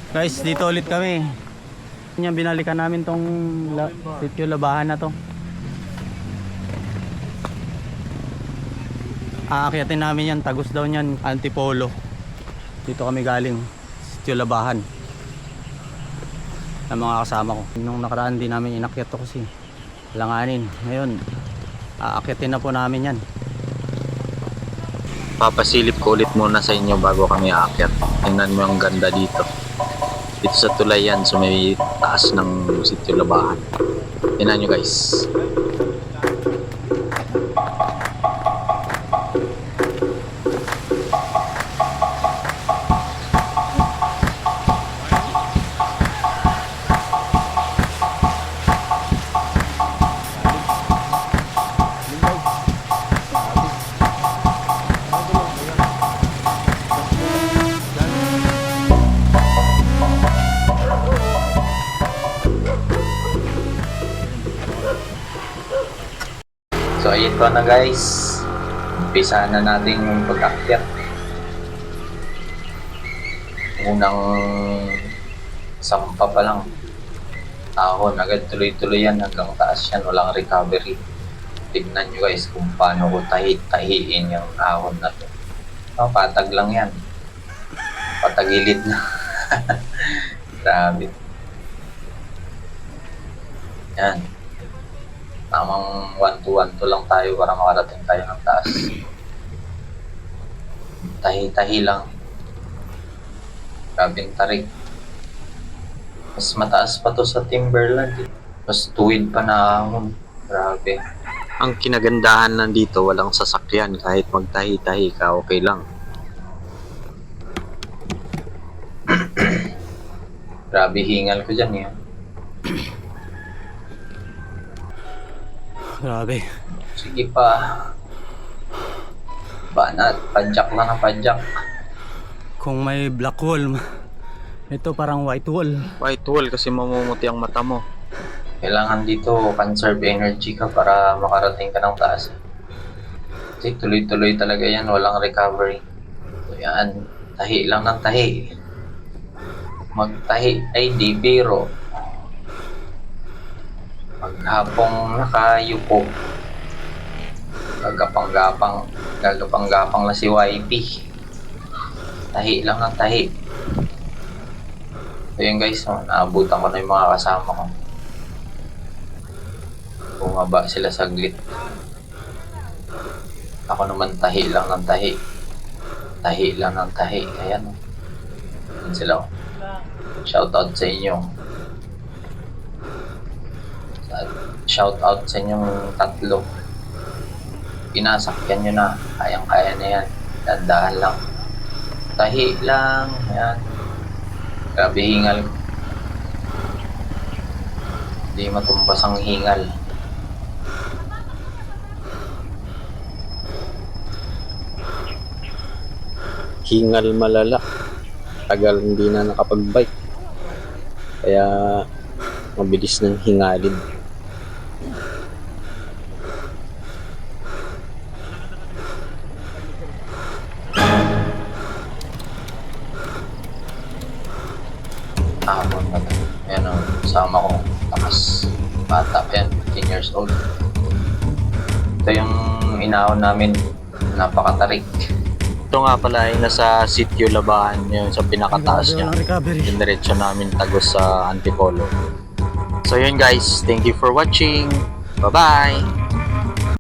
Guys, dito ulit kami. Yan, binalikan namin tong sitio Labahan na to. Aakyatin namin yan, tagos daw niyan, Antipolo. Dito kami galing, sitio Labahan. Ang mga kasama ko. Nung nakaraan din namin inakyat to kasi langanin. Ngayon, aakyatin na po namin yan. Papasilip ko ulit muna sa inyo bago kami aakyat. Tingnan mo yung ganda dito. Dito sa tulay yan, so may taas ng sitio Labahan. Tingnan nyo guys. So ayun ko na guys, umpisa na natin yung pag-akyat. Unang sampa pa lang, ahon agad, tuloy-tuloy yan hanggang taas yan, walang recovery. Tignan nyo guys kung paano ko tahi-tahiin yung ahon na to. Oh, patag lang yan, patagilid na. Grabe yan. Tamang 1-2-1 lang tayo para makarating tayo ng taas. Tahi-tahi lang. Grabing tarik. Mas mataas pa to sa Timberland. Mas tuwid pa na ahon. Grabe. Ang kinagandahan nandito, walang sasakyan. Kahit magtahi-tahi ka, okay lang. Grabe hingal ko dyan eh. Grabe. Sige pa. Banat, padjak lang na padjak. Kung may black wall, ito parang white wall. White wall kasi mamumuti ang mata mo. Kailangan dito conserve energy ka para makarating ka ng taas. Kasi tuloy-tuloy talaga yan, walang recovery. So yan, tahi lang ng tahi. Magtahi ay di biro. Maghapong nakayupo, gagapang-gapang na si YP. Tahi lang ng tahi. So yun guys, naabutan ko na yung mga kasama ko. Bumaba sila saglit. Ako naman tahi lang ng tahi. Tahi lang ng tahi. Ayan. Ayan sila. Shoutout sa inyo. Shout out sa inyong tatlo. Pinasakyan nyo na. Kayang-kaya na yan. Dandahan lang. Tahi lang. Yan. Grabe hingal. Hindi matumbas ang hingal. Hingal malala. Tagal hindi na nakapag-bike. Kaya mabilis ng hingalin. Ahon na to. Ayan o, sama ko. Takas. Bata pa yan, 15 years old. Ito yung inahon namin. Napakatarik. Ito nga pala ay nasa sitio Labahan yun, sa pinakataas niya. Yung diretso namin tagos sa Antipolo. So yun guys, thank you for watching. Bye-bye!